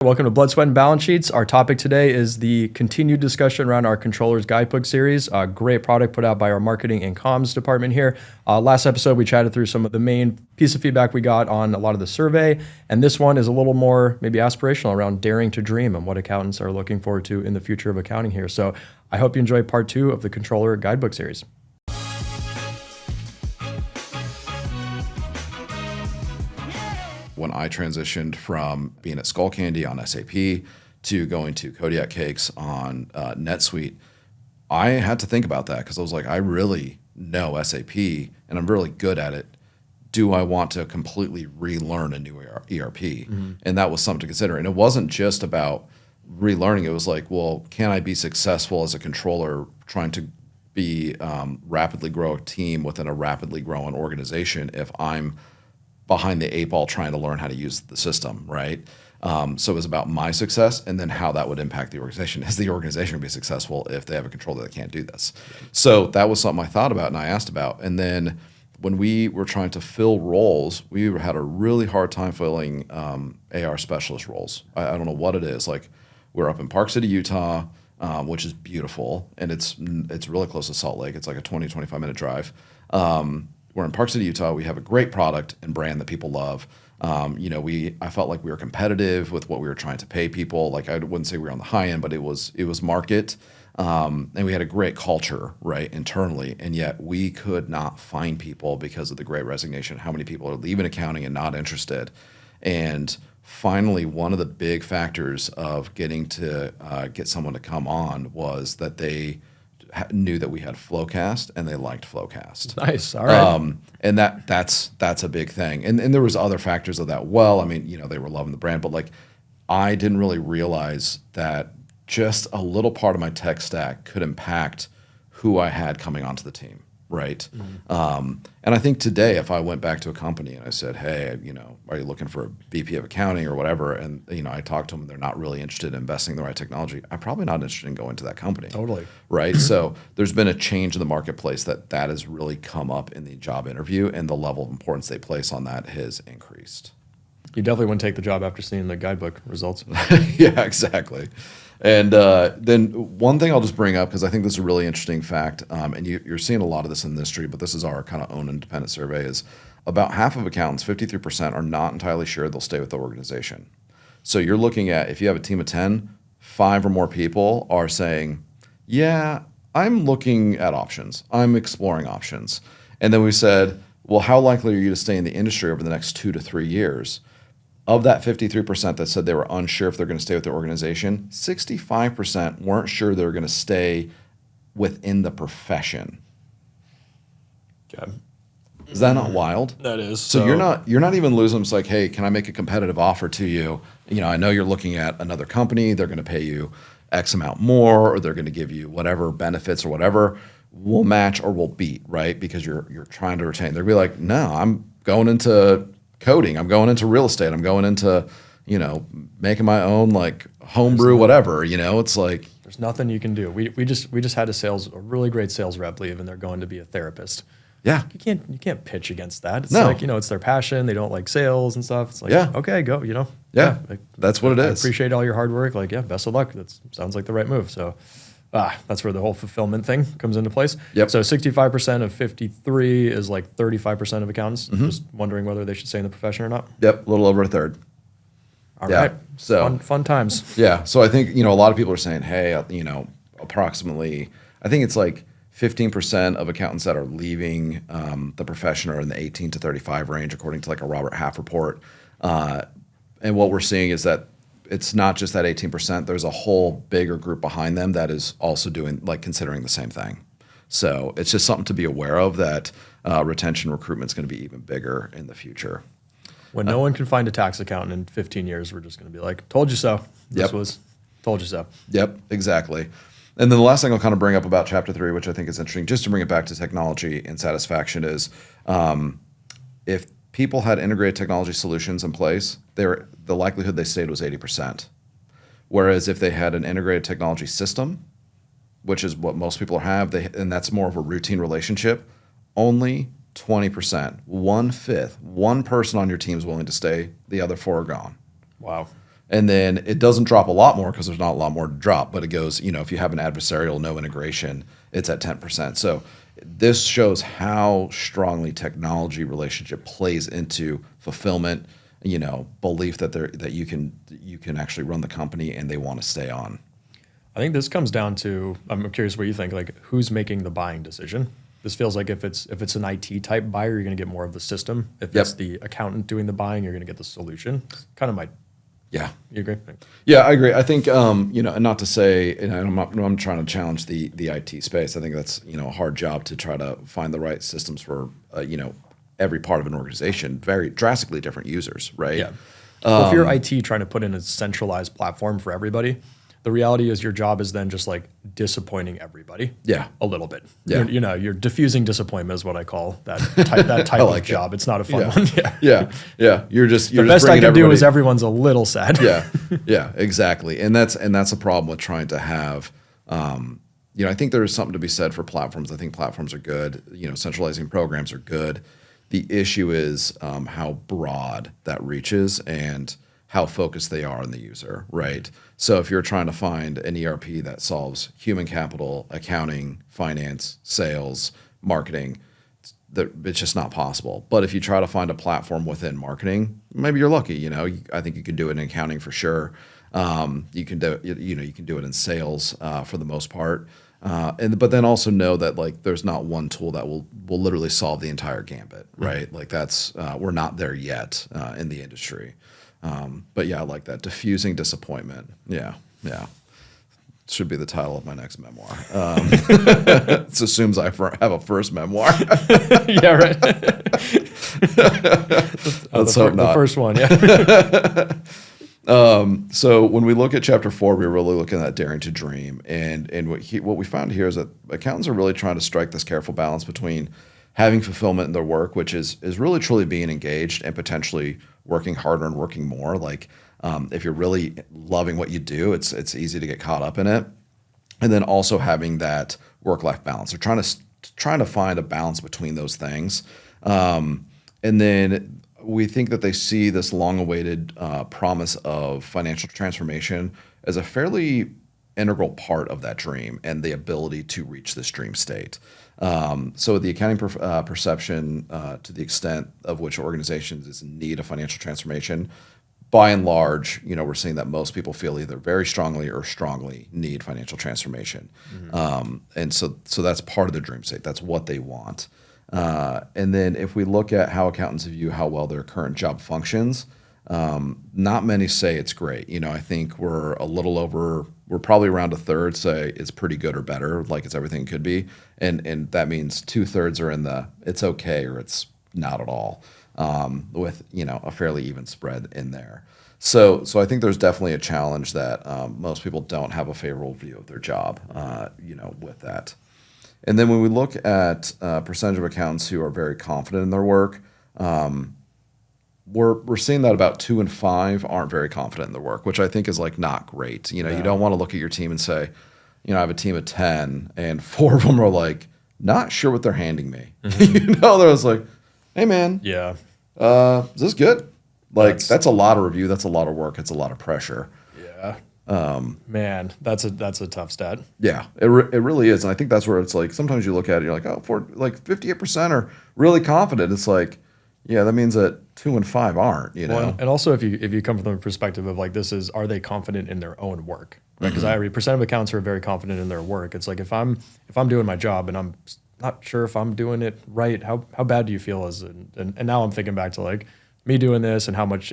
Welcome to Blood, Sweat, and Balance Sheets. Our topic today is the continued discussion around our Controller's Guidebook series. A great product put out by our marketing and comms department here. Last episode, we chatted through some of the main piece of feedback we got on a lot of the survey. And this one is a little more maybe aspirational around daring to dream and what accountants are looking forward to in the future of accounting here. So I hope you enjoy part 2 of the Controller Guidebook series. When I transitioned from being at Skullcandy on SAP to going to Kodiak Cakes on NetSuite, I had to think about that because I was like, I really know SAP and I'm really good at it. Do I want to completely relearn a new ERP? Mm-hmm. And that was something to consider. And it wasn't just about relearning. It was like, well, can I be successful as a controller trying to be rapidly grow a team within a rapidly growing organization if I'm behind the 8 ball trying to learn how to use the system, right? So it was about my success and then how that would impact the organization. Is the organization going to be successful if they have a controller that can't do this? So that was something I thought about and I asked about. And then when we were trying to fill roles, we had a really hard time filling AR specialist roles. I don't know what it is. Like we're up in Park City, Utah, which is beautiful. And it's really close to Salt Lake. It's like a 20, 25-minute drive. We're in Park City, Utah. We have a great product and brand that people love. I felt like we were competitive with what we were trying to pay people. Like I wouldn't say we were on the high end, but it was market. And we had a great culture, right, internally. And yet we could not find people because of the Great Resignation. How many people are leaving accounting and not interested? And finally, one of the big factors of getting to get someone to come on was that they knew that we had Flowcast and they liked Flowcast. Nice. All right. And that's a big thing. And there was other factors of that. Well, I mean, they were loving the brand, but like I didn't really realize that just a little part of my tech stack could impact who I had coming onto the team. Right. Mm-hmm. And I think today, if I went back to a company and I said, hey, are you looking for a VP of accounting or whatever? And, I talked to them and they're not really interested in investing in the right technology. I'm probably not interested in going to that company. Totally. Right. So there's been a change in the marketplace that has really come up in the job interview and the level of importance they place on that has increased. You definitely wouldn't take the job after seeing the guidebook results. Yeah, exactly. And then one thing I'll just bring up, because I think this is a really interesting fact, and you're seeing a lot of this in the industry, but this is our kind of own independent survey, is about half of accountants, 53%, are not entirely sure they'll stay with the organization. So you're looking at, if you have a team of 10, 5 or more people are saying, yeah, I'm looking at options. I'm exploring options. And then we said, well, how likely are you to stay in the industry over the next 2 to 3 years? Of that 53% that said they were unsure if they're going to stay with the organization, 65% weren't sure they were going to stay within the profession. Okay. Is that not wild? That is. So you're not even losing. It's like, hey, can I make a competitive offer to you? I know you're looking at another company. They're going to pay you X amount more, or they're going to give you whatever benefits or whatever. We'll match or we'll beat, right? Because you're trying to retain. They'll be like, no, I'm going into coding. I'm going into real estate. I'm going into, making my own like homebrew, whatever. It's like there's nothing you can do. We just had a really great sales rep leave, and they're going to be a therapist. Yeah, you can't pitch against that. It's no. like it's their passion. They don't like sales and stuff. It's like okay, go. Yeah, that's what it is. I appreciate all your hard work. Like best of luck. That sounds like the right move. So. That's where the whole fulfillment thing comes into place. Yep. So 65% of 53 is like 35% of accountants. Mm-hmm. Just wondering whether they should stay in the profession or not. Yep, a little over a third. All right. So fun times. Yeah. So I think a lot of people are saying, hey, approximately, I think it's like 15% of accountants that are leaving the profession are in the 18 to 35 range, according to like a Robert Half report. And what we're seeing is that it's not just that 18%. There's a whole bigger group behind them that is also doing, like, considering the same thing. So it's just something to be aware of, that retention recruitment is going to be even bigger in the future. When no one can find a tax accountant in 15 years, we're just going to be like, told you so. Told you so. Yep, exactly. And then the last thing I'll kind of bring up about Chapter 3, which I think is interesting, just to bring it back to technology and satisfaction, is if people had integrated technology solutions in place, the likelihood they stayed was 80%. Whereas if they had an integrated technology system, which is what most people have, and that's more of a routine relationship, only 20%, 1/5, one person on your team is willing to stay, the other 4 are gone. Wow. And then it doesn't drop a lot more because there's not a lot more to drop, but it goes, if you have an adversarial no integration, it's at 10%. So this shows how strongly technology relationship plays into fulfillment, belief that you can actually run the company and they want to stay on. I think this comes down to, I'm curious what you think, like who's making the buying decision? This feels like if it's an IT type buyer, you're going to get more of the system. If it's the accountant doing the buying, you're going to get the solution. Kind of Yeah. You agree? Yeah, I agree. I think, and not to say, and I'm trying to challenge the IT space. I think that's, a hard job to try to find the right systems for, every part of an organization, very drastically different users, right? Yeah. Well, if you're IT trying to put in a centralized platform for everybody, the reality is your job is then just like disappointing everybody. Yeah. A little bit. Yeah. You're diffusing disappointment is what I call that type of job. It's not a fun one. Yeah. You're just the best I can do is everyone's a little sad. Yeah, exactly. And that's a problem with trying to have, I think there is something to be said for platforms. I think platforms are good. Centralizing programs are good. The issue is how broad that reaches and how focused they are on the user, right? So if you're trying to find an ERP that solves human capital, accounting, finance, sales, marketing, it's just not possible. But if you try to find a platform within marketing, maybe you're lucky. I think you can do it in accounting for sure. You can do you can do it in sales for the most part. But then also know that like there's not one tool that will literally solve the entire gambit, right? Mm-hmm. Like that's we're not there yet in the industry. But yeah, I like that. Diffusing disappointment. Yeah. Should be the title of my next memoir. It assumes I have a first memoir. Yeah, right. Let's hope not. The first one, yeah. So when we look at chapter 4, we're really looking at daring to dream. And what we found here is that accountants are really trying to strike this careful balance between having fulfillment in their work, which is really truly being engaged and potentially working harder and working more. Like if you're really loving what you do, it's easy to get caught up in it. And then also having that work-life balance. They're trying to find a balance between those things. And then we think that they see this long-awaited promise of financial transformation as a fairly integral part of that dream and the ability to reach this dream state. So the accounting perception, to the extent of which organizations is in need of financial transformation, by and large, we're seeing that most people feel either very strongly or strongly need financial transformation. Mm-hmm. And so that's part of the dream state. That's what they want. And then if we look at how accountants view how well their current job functions, not many say it's great. I think we're probably around a third say it's pretty good or better, like it's everything it could be. And that means 2/3 are in the it's okay or it's not at all, with, a fairly even spread in there. So I think there's definitely a challenge that most people don't have a favorable view of their job, with that. And then when we look at percentage of accountants who are very confident in their work, we're seeing that about 2 in 5 aren't very confident in their work, which I think is like not great. You don't want to look at your team and say, I have a team of 10 and 4 of them are like not sure what they're handing me. Mm-hmm. They're just like, hey man, yeah, is this good? Like that's a lot of review. That's a lot of work. It's a lot of pressure. Yeah. Man, that's a tough stat. Yeah, it really is. And I think that's where it's like, sometimes you look at it, you're like, oh, for like 58% are really confident. It's like, yeah, that means that 2 and 5 aren't, Well, and also if you come from the perspective of like, are they confident in their own work? Right? Because I read percent of accountants who are very confident in their work. It's like, if I'm doing my job and I'm not sure if I'm doing it right, how bad do you feel and now I'm thinking back to like me doing this and how much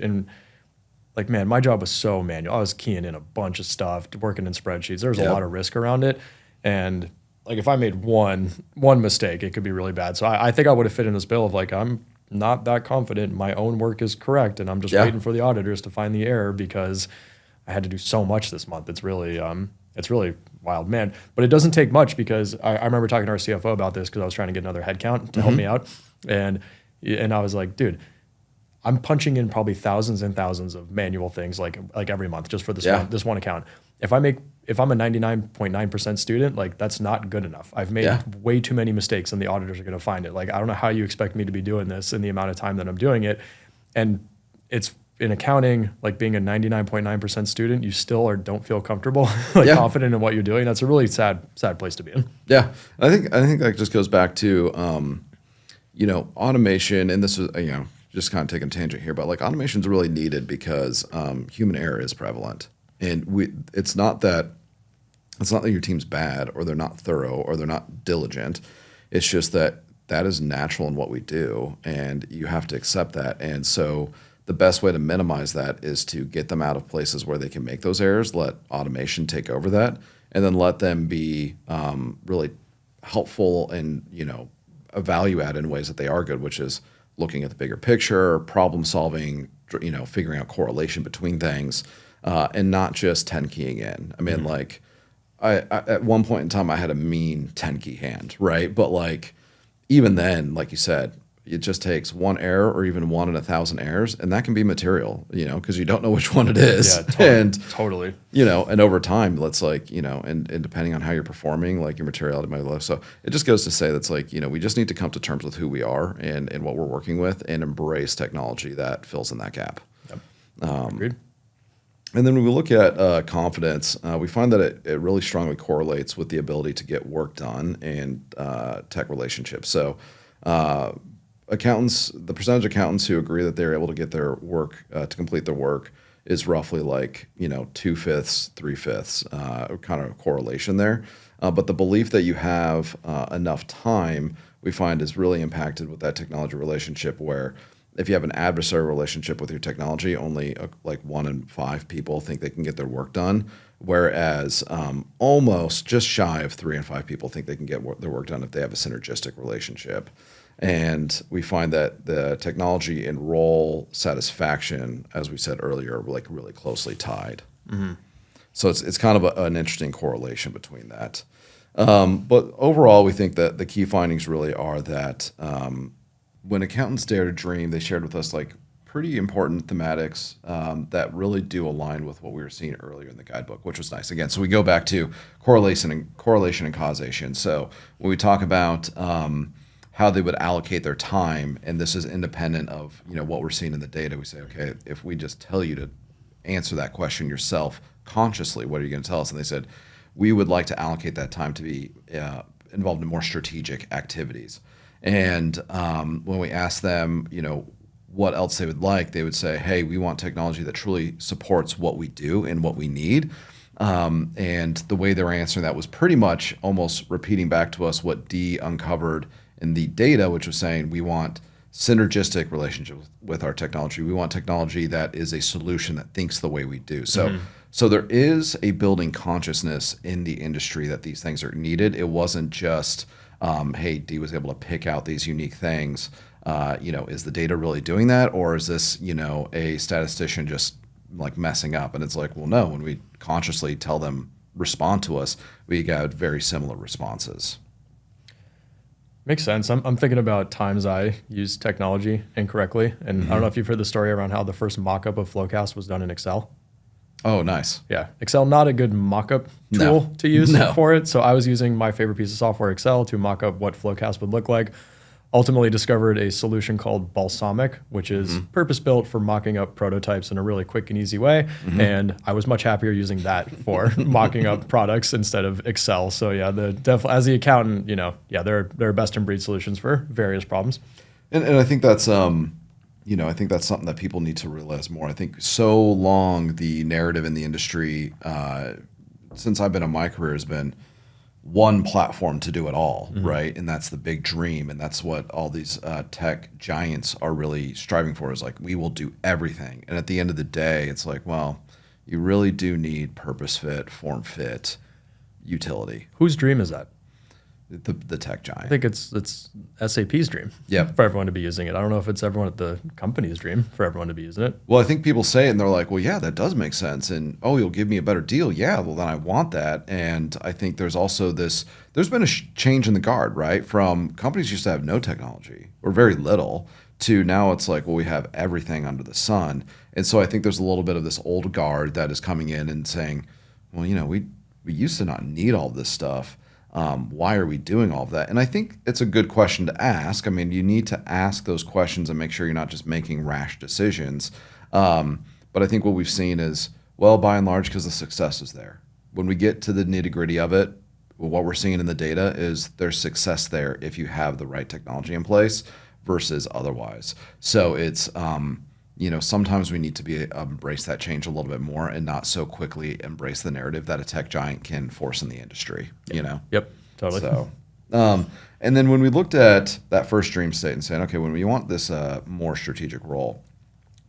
like, man, my job was so manual. I was keying in a bunch of stuff, working in spreadsheets. There was a lot of risk around it. And like, if I made one mistake, it could be really bad. So I think I would have fit in this bill of like, I'm not that confident my own work is correct. And I'm just waiting for the auditors to find the error because I had to do so much this month. It's really wild, man. But it doesn't take much because I remember talking to our CFO about this because I was trying to get another headcount to help me out. And I was like, dude, I'm punching in probably thousands and thousands of manual things like every month just for this one account. If I'm a 99.9% student, like that's not good enough. I've made way too many mistakes and the auditors are going to find it. Like, I don't know how you expect me to be doing this in the amount of time that I'm doing it. And it's in accounting, like being a 99.9% student, you still don't feel comfortable, confident in what you're doing. That's a really sad place to be in. Yeah, I think that just goes back to automation, and this is just kind of taking a tangent here, but like automation is really needed because human error is prevalent, and it's not that your team's bad or they're not thorough or they're not diligent. It's just that is natural in what we do, and you have to accept that. And so the best way to minimize that is to get them out of places where they can make those errors, let automation take over that, and then let them be really helpful and a value add in ways that they are good, which is looking at the bigger picture, problem solving, figuring out correlation between things, and not just 10 keying in. I mean, like I at one point in time I had a mean 10 key hand, right? But like even then, like you said, it just takes one error or even 1 in 1,000 errors, and that can be material, because you don't know which one it is. Yeah, totally. And over time, let's and depending on how you're performing, like your materiality might be low. So it just goes to say that's we just need to come to terms with who we are and what we're working with and embrace technology that fills in that gap. Yep. Agreed. And then when we look at confidence, we find that it really strongly correlates with the ability to get work done and tech relationships. So accountants, the percentage of accountants who agree that they're able to get their work to complete their work is roughly 2/5, 3/5 kind of correlation there. But the belief that you have enough time, we find, is really impacted with that technology relationship, where if you have an adversarial relationship with your technology, only 1 in 5 people think they can get their work done, whereas almost just shy of 3 in 5 people think they can get their work done if they have a synergistic relationship. And we find that the technology and role satisfaction, as we said earlier, are really closely tied. Mm-hmm. So it's kind of an interesting correlation between that. But overall, we think that the key findings really are that when accountants dare to dream, they shared with us pretty important thematics that really do align with what we were seeing earlier in the guidebook, which was nice. Again, so we go back to correlation and causation. So when we talk about how they would allocate their time, and this is independent of what we're seeing in the data, we say, okay, if we just tell you to answer that question yourself consciously, what are you going to tell us? And they said, we would like to allocate that time to be involved in more strategic activities. And when we asked them, what else they would like, they would say, hey, we want technology that truly supports what we do and what we need. And the way they were answering that was pretty much almost repeating back to us what Dee uncovered in the data, which was saying we want synergistic relationship with our technology. We want technology that is a solution that thinks the way we do. So there is a building consciousness in the industry that these things are needed. It wasn't just, hey, Dee was able to pick out these unique things. Is the data really doing that? Or is this, a statistician just messing up? And it's well, no, when we consciously tell them, respond to us, we got very similar responses. Makes sense. I'm thinking about times I used technology incorrectly. And I don't know if you've heard the story around how the first mock-up of Flowcast was done in Excel. Oh, nice. Yeah. Excel, not a good mock-up tool to use for it. So I was using my favorite piece of software, Excel, to mock up what Flowcast would look like. Ultimately discovered a solution called Balsamic, which is purpose-built for mocking up prototypes in a really quick and easy way. And I was much happier using that for mocking up products instead of Excel. So yeah, as the accountant, there are best-in-breed solutions for various problems. And I think that's I think that's something that people need to realize more. I think so long the narrative in the industry, since I've been in my career, has been one platform to do it all, right? And that's the big dream, and that's what all these tech giants are really striving for, is we will do everything. And at the end of the day, it's well, you really do need purpose fit, form fit, utility. Whose dream is that? The tech giant. I think it's SAP's dream for everyone to be using it. I don't know if it's everyone at the company's dream for everyone to be using it. Well, I think people say it and they're well, yeah, that does make sense. And, oh, you'll give me a better deal. Yeah, well, then I want that. And I think there's also there's been a change in the guard, right? From companies used to have no technology or very little to now it's well, we have everything under the sun. And so I think there's a little bit of this old guard that is coming in and saying, well, we used to not need all this stuff. Why are we doing all of that? And I think it's a good question to ask. I mean, you need to ask those questions and make sure you're not just making rash decisions. But I think what we've seen is, well, by and large, because the success is there. When we get to the nitty gritty of it, what we're seeing in the data is there's success there if you have the right technology in place versus otherwise. So it's, sometimes we need to embrace that change a little bit more and not so quickly embrace the narrative that a tech giant can force in the industry, Yep, totally. So, and then when we looked at that first dream state and saying, okay, when we want this more strategic role,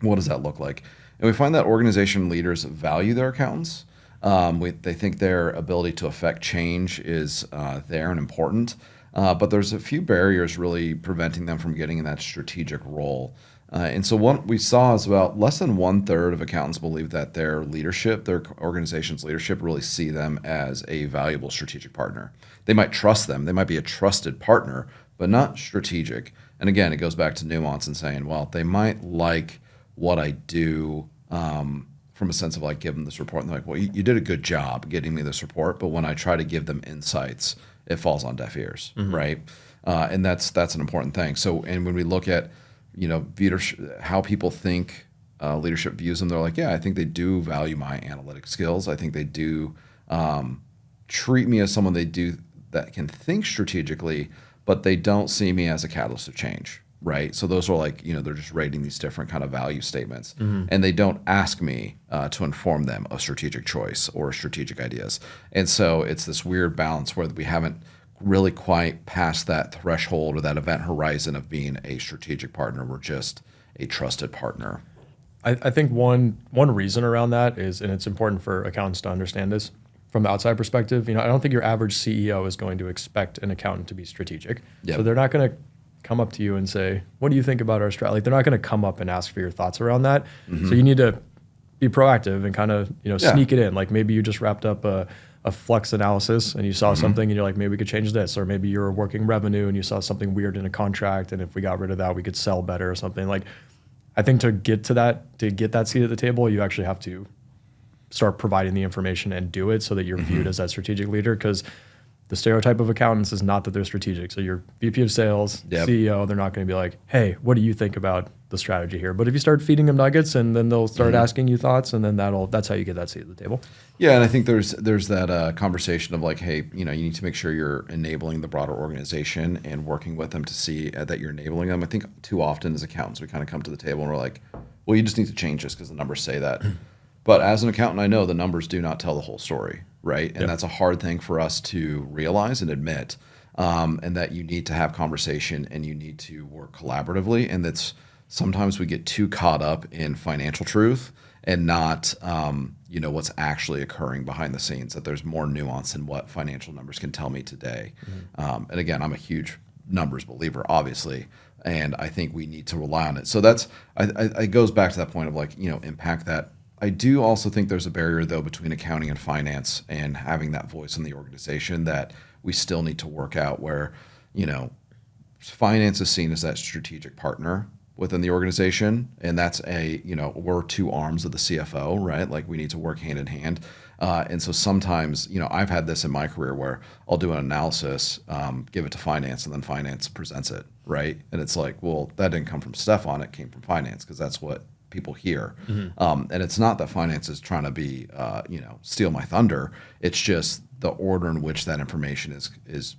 what does that look like? And we find that organization leaders value their accountants. They think their ability to affect change is there and important, but there's a few barriers really preventing them from getting in that strategic role. And so what we saw is about less than 1/3 of accountants believe that their organization's leadership really see them as a valuable strategic partner. They might trust them. They might be a trusted partner, but not strategic. And again, it goes back to nuance and saying, well, they might like what I do from a sense of like, give them this report. And they're like, well, you did a good job getting me this report, but when I try to give them insights, it falls on deaf ears, right? And that's an important thing. So, and when we look at how people think leadership views them, they're like, yeah, I think they do value my analytic skills. I think they do treat me as someone that can think strategically, but they don't see me as a catalyst of change, right? So those are like, they're just rating these different kind of value statements, and they don't ask me to inform them of strategic choice or strategic ideas. And so it's this weird balance where we haven't really quite past that threshold or that event horizon of being a strategic partner. We're just a trusted partner. I think one reason around that is, and it's important for accountants to understand this from the outside perspective, I don't think your average CEO is going to expect an accountant to be strategic. Yep. So they're not going to come up to you and say, what do you think about our strategy? Like, they're not going to come up and ask for your thoughts around that. So you need to be proactive and kind of, sneak it in. Like, maybe you just wrapped up a flux analysis and you saw something and you're like, maybe we could change this. Or maybe you're working revenue and you saw something weird in a contract, and if we got rid of that, we could sell better or something. Like, I think to get that seat at the table, you actually have to start providing the information and do it so that you're viewed as that strategic leader. Because the stereotype of accountants is not that they're strategic. So your VP of sales, CEO, they're not going to be like, hey, what do you think about the strategy here? But if you start feeding them nuggets, and then they'll start asking you thoughts, and then that's how you get that seat at the table. Yeah, and I think there's that conversation of like, hey, you need to make sure you're enabling the broader organization and working with them to see that you're enabling them. I think too often as accountants, we kind of come to the table and we're like, well, you just need to change this because the numbers say that. But as an accountant, I know the numbers do not tell the whole story, right? And that's a hard thing for us to realize and admit, and that you need to have conversation and you need to work collaboratively. And that's sometimes we get too caught up in financial truth and not, what's actually occurring behind the scenes, that there's more nuance in what financial numbers can tell me today. And again, I'm a huge numbers believer, obviously, and I think we need to rely on it. So it goes back to that point of like, impact that. I do also think there's a barrier, though, between accounting and finance and having that voice in the organization that we still need to work out where, finance is seen as that strategic partner within the organization. And that's we're two arms of the CFO, right? Like, we need to work hand in hand. And so sometimes, I've had this in my career where I'll do an analysis, give it to finance, and then finance presents it, right? And it's like, well, that didn't come from Stefan, it came from finance, because that's what people hear. And it's not that finance is trying to be, steal my thunder. It's just the order in which that information is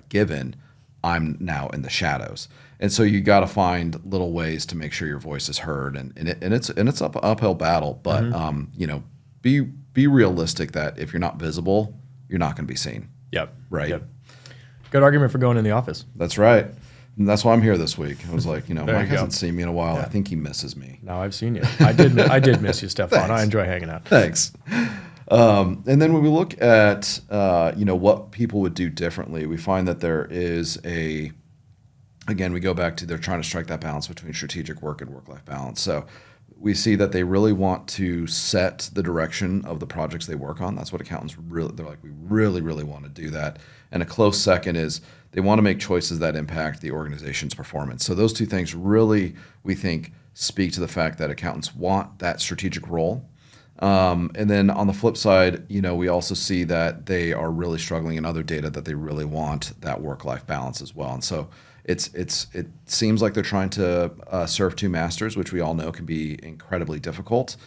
given. I'm now in the shadows. And so you got to find little ways to make sure your voice is heard. And it's an uphill battle, but, be realistic that if you're not visible, you're not going to be seen. Yep. Right. Yep. Good argument for going in the office. That's right. And that's why I'm here this week. I was like, Mike you hasn't go. seen me in a while. Yeah. I think he misses me. No, I've seen you. I did miss you, Stefan. Thanks. I enjoy hanging out. Thanks. And then when we look at, what people would do differently, we find that there is again, we go back to they're trying to strike that balance between strategic work and work-life balance. So we see that they really want to set the direction of the projects they work on. That's what accountants they're like, we really, really want to do that. And a close second is they want to make choices that impact the organization's performance. So those two things really, we think, speak to the fact that accountants want that strategic role. And then on the flip side, we also see that they are really struggling in other data that they really want that work-life balance as well. And so It seems like they're trying to serve two masters, which we all know can be incredibly difficult.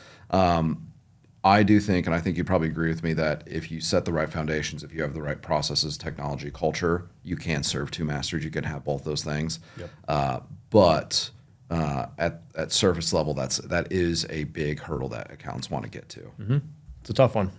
I do think, and I think you probably agree with me, that if you set the right foundations, if you have the right processes, technology, culture, you can serve two masters. You can have both those things. Yep. But at surface level, that is a big hurdle that accountants want to get to. Mm-hmm. It's a tough one.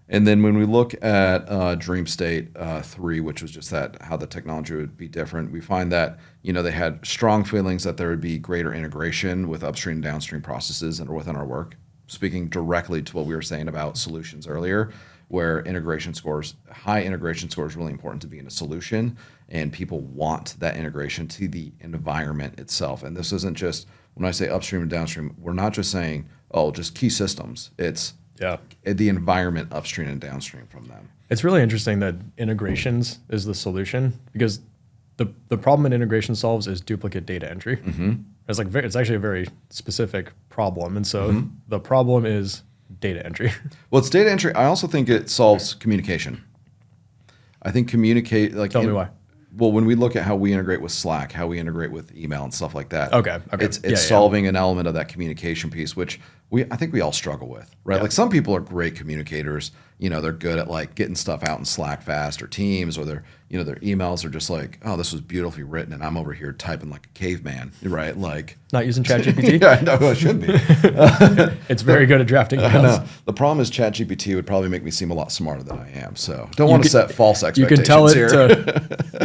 And then when we look at Dream State 3, which was just that how the technology would be different, we find that they had strong feelings that there would be greater integration with upstream and downstream processes that are within our work. Speaking directly to what we were saying about solutions earlier, where high integration score is really important to be in a solution, and people want that integration to the environment itself. And this isn't just, when I say upstream and downstream, we're not just saying, just key systems. It's the environment upstream and downstream from them. It's really interesting that integrations is the solution, because the problem an integration solves is duplicate data entry. Mm-hmm. It's actually a very specific problem, and so the problem is data entry. Well, it's data entry. I also think it solves communication. I think Tell me why. Well, when we look at how we integrate with Slack, how we integrate with email and stuff like that, it's solving an element of that communication piece, which I think we all struggle with, right? Like some people are great communicators. They're good at getting stuff out in Slack fast, or Teams, or their emails are just like, oh, this was beautifully written, and I'm over here typing like a caveman, right? Like not using ChatGPT. Yeah, I know it should be. It's very good at drafting emails. No. The problem is ChatGPT would probably make me seem a lot smarter than I am. So don't want to set false expectations. You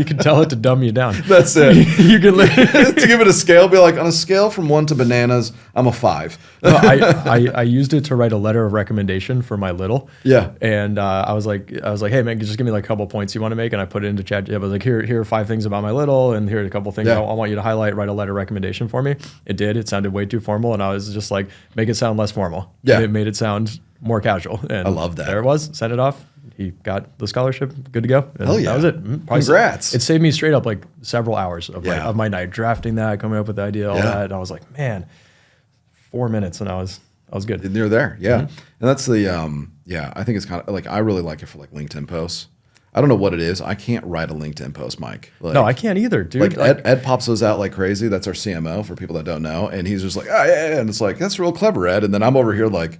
can tell it to dumb you down. That's it. You can to give it a scale, be like, on a scale from 1 to bananas, I'm a 5. No, I used it to write a letter of recommendation for my little. Yeah. And I was like, hey man, just give me like a couple points you want to make, and I put it into ChatGPT. I was like, here are 5 things about my little, and here are a couple things I want you to highlight. Write a letter of recommendation for me. It did. It sounded way too formal, and I was just like, make it sound less formal. Yeah. And it made it sound more casual. And I love that. There it was. Sent it off. He got the scholarship. Good to go. And hell yeah. That was it. Congrats. It saved me straight up like several hours of my night drafting that, coming up with the idea, all that. And I was like, man, 4 minutes, and I was good. And you're there. Yeah. Mm-hmm. And that's the I think it's kind of like, I really like it for like LinkedIn posts. I don't know what it is. I can't write a LinkedIn post, Mike. No, I can't either, dude. Ed pops those out like crazy. That's our CMO for people that don't know. And he's just like, yeah. And it's like, that's real clever, Ed. And then I'm over here like,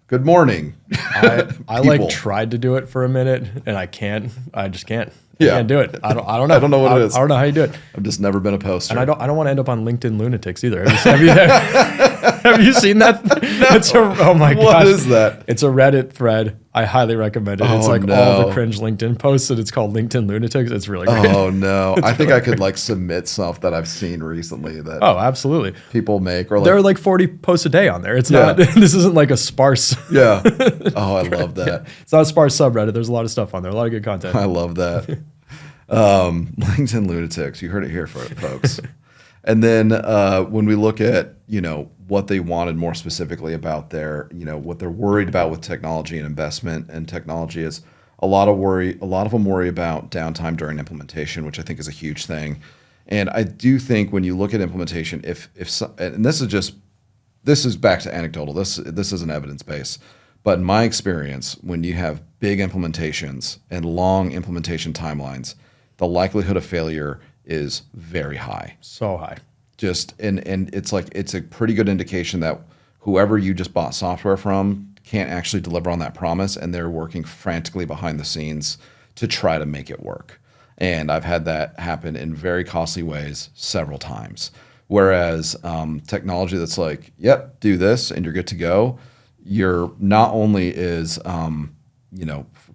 good morning. I tried to do it for a minute, and I can't. I just can't. I can't do it. I don't know. I don't know what it is. I don't know how you do it. I've just never been a poster. And I don't want to end up on LinkedIn Lunatics either. Have you seen that? No. Oh my gosh. What is that? It's a Reddit thread. I highly recommend it. It's like all the cringe LinkedIn posts, and it's called LinkedIn Lunatics. It's really great. Oh no. I think I could like submit stuff that I've seen recently that absolutely. People make, or like, there are like 40 posts a day on there. It's not this isn't like a sparse Oh, I love that. It's not a sparse subreddit. There's a lot of stuff on there, a lot of good content. I love that. LinkedIn Lunatics, you heard it here, folks. And then when we look at what they wanted more specifically about their what they're worried about with technology and investment in technology is a lot of them worry about downtime during implementation, which I think is a huge thing. And I do think when you look at implementation, and this is back to anecdotal, this isn't evidence based, but in my experience, when you have big implementations and long implementation timelines, the likelihood of failure is very high. So high. And it's a pretty good indication that whoever you just bought software from can't actually deliver on that promise, and they're working frantically behind the scenes to try to make it work. And I've had that happen in very costly ways several times. Whereas technology that's like, yep, do this and you're good to go, you're not only is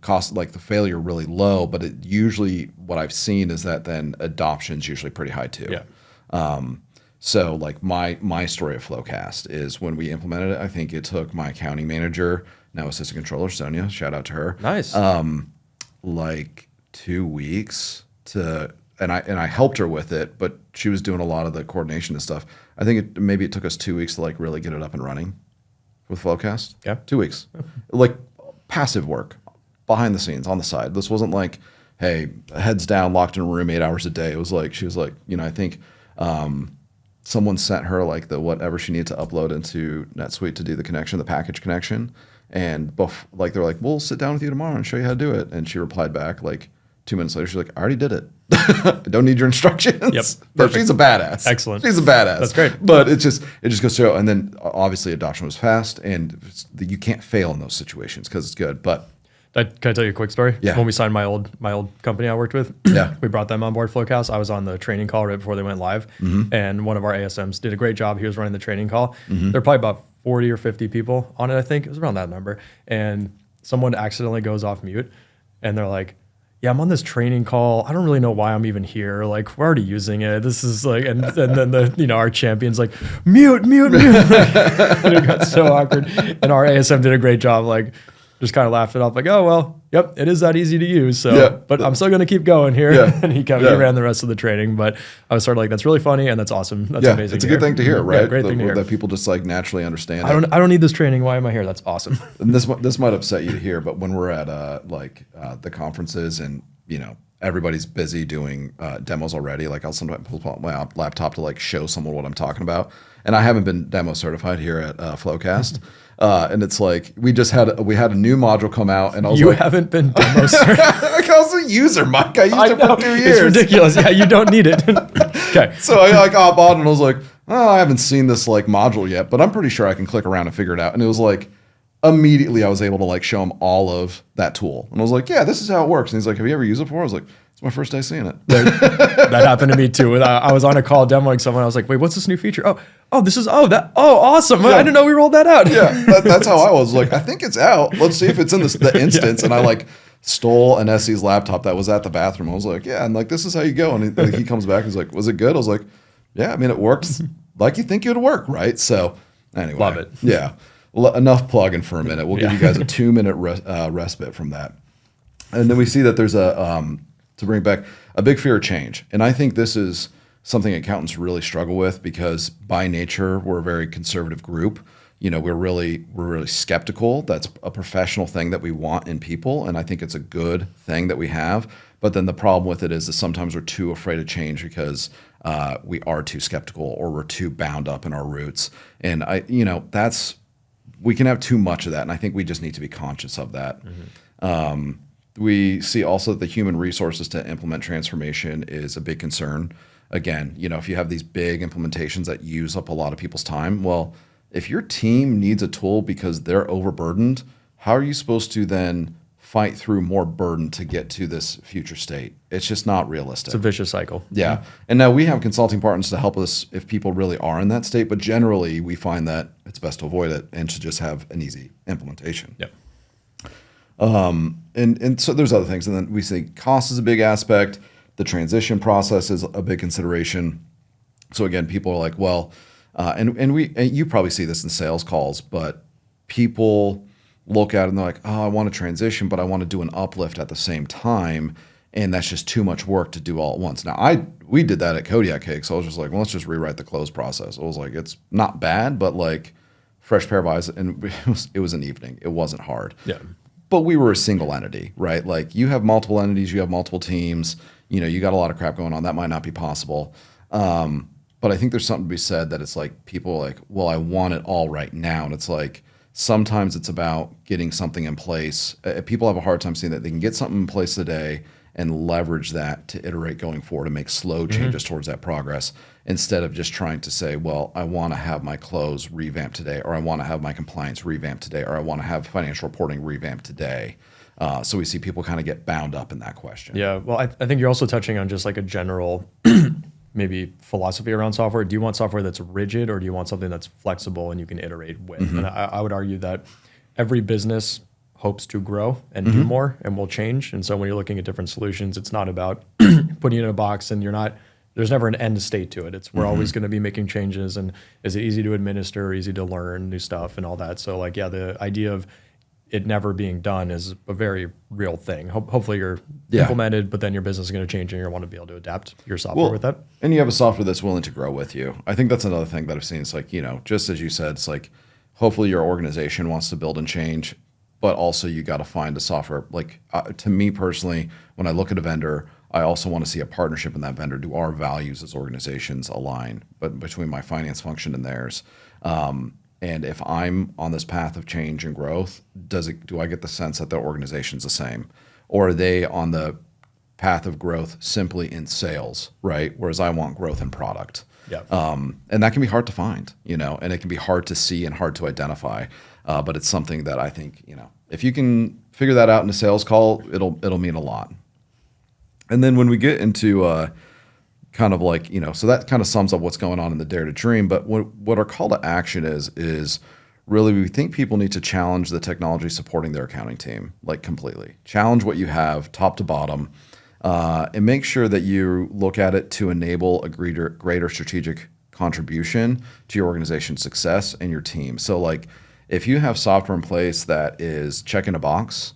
cost, like the failure really low, but it usually, what I've seen is that then adoption's usually pretty high too. Yeah. So like my story of Flowcast is when we implemented it, I think it took my accounting manager, now assistant controller, Sonia, shout out to her. Nice. Like 2 weeks and I helped her with it, but she was doing a lot of the coordination and stuff. I think maybe it took us 2 weeks to like really get it up and running with Flowcast. Yeah. 2 weeks. Like passive work behind the scenes on the side. This wasn't like, hey, heads down, locked in a room 8 hours a day. It was like, she was like, I think someone sent her like the whatever she needed to upload into NetSuite to do the connection, the package connection. And they're like, we'll sit down with you tomorrow and show you how to do it. And she replied back like 2 minutes later, she's like, I already did it. I don't need your instructions. Yep. But she's a badass. Excellent. She's a badass. That's great. But it just goes to show. And then obviously adoption was fast, and you can't fail in those situations because it's good. But Can I tell you a quick story? Yeah. When we signed my old company I worked with, Yeah. we brought them on board Flowcast. I was on the training call right before they went live, and one of our ASMs did a great job. He was running the training call. There were probably about 40 or 50 people on it, I think. It was around that number. And someone accidentally goes off mute, and they're like, yeah, I'm on this training call. I don't really know why I'm even here. Like, we're already using it. This is like, and then our champion's like, mute. And it got so awkward. And our ASM did a great job, like, just kind of laughed it off, like, oh, well, yep, it is that easy to use. So, but I'm still going to keep going here. Yeah. And he ran the rest of the training. But I was sort of like, that's really funny and that's awesome. That's amazing. It's a good thing to hear, right? Yeah, great thing to hear. That people just like naturally understand. I don't need this training. Why am I here? That's awesome. And this might upset you to hear, but when we're at the conferences and everybody's busy doing demos already, like I'll sometimes pull up my laptop to like show someone what I'm talking about, and I haven't been demo certified here at Flowcast. And it's like we had a new module come out, and I was like, haven't been demo certified. I was a user, Mike. I used it for 2 years. It's ridiculous. Yeah, you don't need it. Okay. So I like hop on, and I was like, oh, I haven't seen this like module yet, but I'm pretty sure I can click around and figure it out. And it was like immediately I was able to like show him all of that tool, and I was like, yeah, this is how it works. And he's like, have you ever used it before? I was like, it's my first day seeing it. That happened to me too. I was on a call demoing someone. I was like, wait, what's this new feature? Awesome. Yeah. I didn't know we rolled that out. Yeah, that's how I was. Like, I think it's out. Let's see if it's in the instance. And I like stole an SE's laptop that was at the bathroom. I was like, yeah, and like, this is how you go. And he comes back. He's like, was it good? I was like, yeah, I mean, it worked like you think it would work, right? So anyway. Love it. Yeah. Enough plugging for a minute. We'll give you guys a 2-minute respite from that. And then we see that there's to bring back a big fear of change. And I think this is something accountants really struggle with because by nature, we're a very conservative group. We're really skeptical. That's a professional thing that we want in people. And I think it's a good thing that we have. But then the problem with it is that sometimes we're too afraid of change because we are too skeptical or we're too bound up in our roots. And we can have too much of that. And I think we just need to be conscious of that. We see also that the human resources to implement transformation is a big concern. Again, if you have these big implementations that use up a lot of people's time, well, if your team needs a tool because they're overburdened, how are you supposed to then fight through more burden to get to this future state? It's just not realistic. It's a vicious cycle. Yeah. And now we have consulting partners to help us if people really are in that state, but generally we find that it's best to avoid it and to just have an easy implementation. Yep. And so there's other things. And then we see cost is a big aspect. The transition process is a big consideration. So again, people are like, well, and you probably see this in sales calls, but people look at it and they're like, oh, I want to transition, but I want to do an uplift at the same time. And that's just too much work to do all at once. Now we did that at Kodiak Cake. So I was just like, well, let's just rewrite the close process. I was like, it's not bad, but like fresh pair of eyes. And it was an evening. It wasn't hard. Yeah. But we were a single entity, right? Like you have multiple entities, you have multiple teams, you got a lot of crap going on. That might not be possible. But I think there's something to be said that it's like people are like, well, I want it all right now. And it's like, sometimes it's about getting something in place. People have a hard time seeing that they can get something in place today and leverage that to iterate going forward and make slow changes towards that progress instead of just trying to say, well, I want to have my close revamped today, or I want to have my compliance revamped today, or I want to have financial reporting revamped today. So we see people kind of get bound up in that question. Yeah, well, I think you're also touching on just like a general maybe philosophy around software. Do you want software that's rigid, or do you want something that's flexible and you can iterate with? And I would argue that every business hopes to grow and do more and will change. And so when you're looking at different solutions, it's not about putting it in a box and there's never an end state to it. We're always going to be making changes, and is it easy to administer, easy to learn new stuff and all that. So like, yeah, the idea of it never being done is a very real thing. Hopefully you're implemented, but then your business is going to change and you want to be able to adapt your software with that. And you have a software that's willing to grow with you. I think that's another thing that I've seen. It's like, just as you said, it's like, hopefully your organization wants to build and change, but also you got to find a software. Like to me personally, when I look at a vendor, I also want to see a partnership in that vendor. Do our values as organizations align, but between my finance function and theirs? And if I'm on this path of change and growth, do I get the sense that the organization's the same? Or are they on the path of growth simply in sales, right? Whereas I want growth in product. Yeah. And that can be hard to find, and it can be hard to see and hard to identify. But it's something that I think, if you can figure that out in a sales call, it'll mean a lot. And then when we get into kind of like, so that kind of sums up what's going on in the Dare to Dream. But what our call to action is really, we think people need to challenge the technology supporting their accounting team, like completely. Challenge what you have top to bottom, and make sure that you look at it to enable a greater strategic contribution to your organization's success and your team. So like, if you have software in place that is checking a box,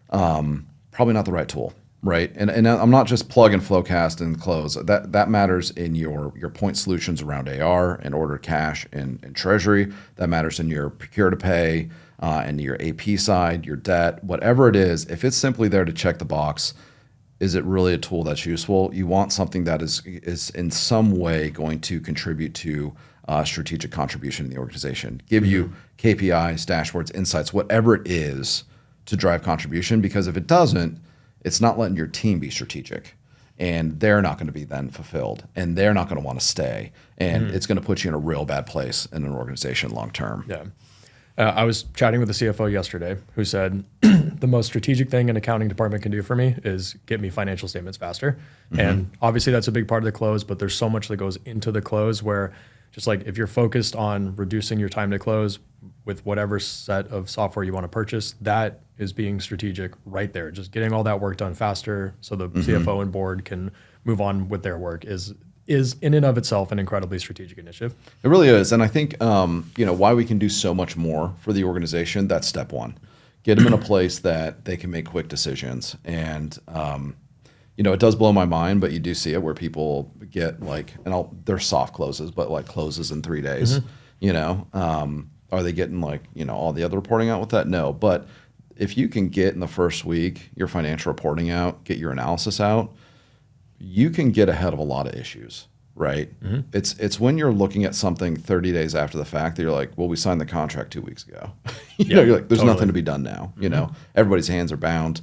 probably not the right tool. Right. And I'm not just plug and flowcast and close. That matters in your point solutions around AR and order cash and treasury. That matters in your procure to pay and your AP side, your debt, whatever it is. If it's simply there to check the box, is it really a tool that's useful? You want something that is in some way going to contribute to strategic contribution in the organization, give you KPIs, dashboards, insights, whatever it is to drive contribution. Because if it doesn't, it's not letting your team be strategic, and they're not going to be then fulfilled, and they're not going to want to stay, and it's going to put you in a real bad place in an organization long term. Yeah. I was chatting with the CFO yesterday who said the most strategic thing an accounting department can do for me is get me financial statements faster. And obviously that's a big part of the close, but there's so much that goes into the close where just like if you're focused on reducing your time to close with whatever set of software you want to purchase, that is being strategic right there. Just getting all that work done faster so the CFO and board can move on with their work is in and of itself an incredibly strategic initiative. It really is. And I think, why we can do so much more for the organization, that's step one. Get them in a place that they can make quick decisions. And, it does blow my mind, but you do see it where people get like, they're soft closes, but like closes in 3 days, are they getting like, all the other reporting out with that? No. But if you can get in the first week your financial reporting out, get your analysis out, you can get ahead of a lot of issues, right? It's when you're looking at something 30 days after the fact that you're like, well, we signed the contract 2 weeks ago. You're like, there's nothing to be done now. Everybody's hands are bound.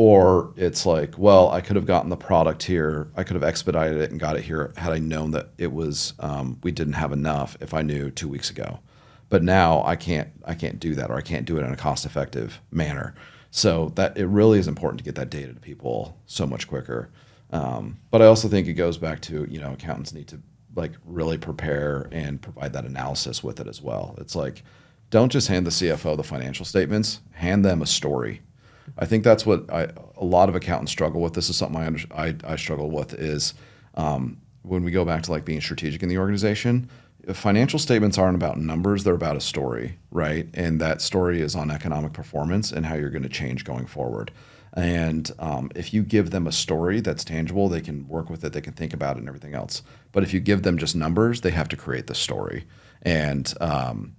Or it's like, well, I could have gotten the product here. I could have expedited it and got it here had I known that it was we didn't have enough if I knew 2 weeks ago. But now I can't do that, or I can't do it in a cost-effective manner. So that it really is important to get that data to people so much quicker. But I also think it goes back to, accountants need to like really prepare and provide that analysis with it as well. It's like, don't just hand the CFO the financial statements, hand them a story. I think that's what a lot of accountants struggle with. This is something I struggle with is when we go back to like being strategic in the organization, financial statements aren't about numbers, they're about a story, right? And that story is on economic performance and how you're going to change going forward. And if you give them a story that's tangible, they can work with it, they can think about it and everything else. But if you give them just numbers, they have to create the story. And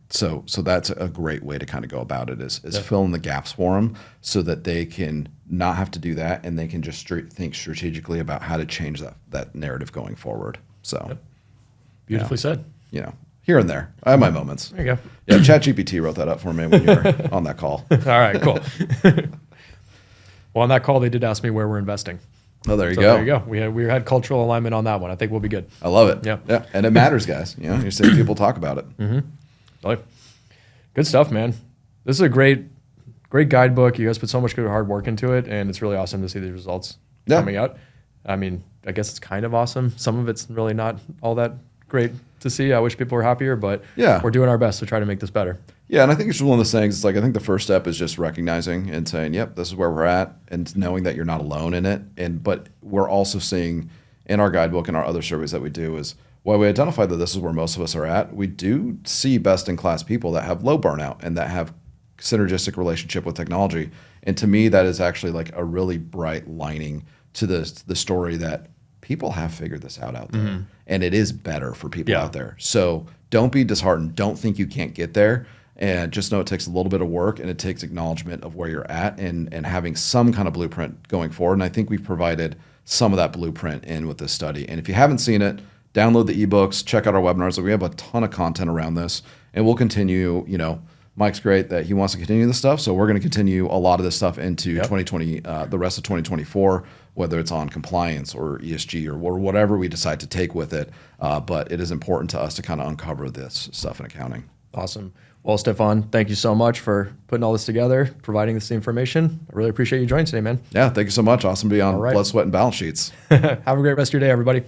so that's a great way to kind of go about it is fill in the gaps for them so that they can not have to do that and they can just think strategically about how to change that narrative going forward. So Beautifully said. Here and there. I have my moments. There you go. Yeah, ChatGPT wrote that up for me when you were on that call. All right, cool. Well, on that call, they did ask me where we're investing. Oh, there you go. There you go. We had cultural alignment on that one. I think we'll be good. I love it. Yeah. And it matters, guys. You're seeing people talk about it. Good stuff, man. This is a great guidebook. You guys put so much good hard work into it, and it's really awesome to see the results coming out. I mean, I guess it's kind of awesome. Some of it's really not all that great to see. I wish people were happier, but we're doing our best to try to make this better. Yeah, and I think it's one of those things. It's like I think the first step is just recognizing and saying, "Yep, this is where we're at," and knowing that you're not alone in it. But we're also seeing in our guidebook and our other surveys that we do is while we identify that this is where most of us are at, we do see best-in-class people that have low burnout and that have synergistic relationship with technology. And to me, that is actually like a really bright lining to the story that people have figured this out there, and it is better for people out there. So don't be disheartened. Don't think you can't get there. And just know it takes a little bit of work and it takes acknowledgement of where you're at and having some kind of blueprint going forward. And I think we've provided some of that blueprint in with this study. And if you haven't seen it, download the ebooks, check out our webinars. We have a ton of content around this, and we'll continue, Mike's great that he wants to continue this stuff. So we're going to continue a lot of this stuff into Yep. 2020, the rest of 2024, whether it's on compliance or ESG or whatever we decide to take with it. But it is important to us to kind of uncover this stuff in accounting. Awesome. Well, Stefan, thank you so much for putting all this together, providing this information. I really appreciate you joining today, man. Yeah, thank you so much. Awesome to be on All right. Blood, Sweat, and Balance Sheets. Have a great rest of your day, everybody.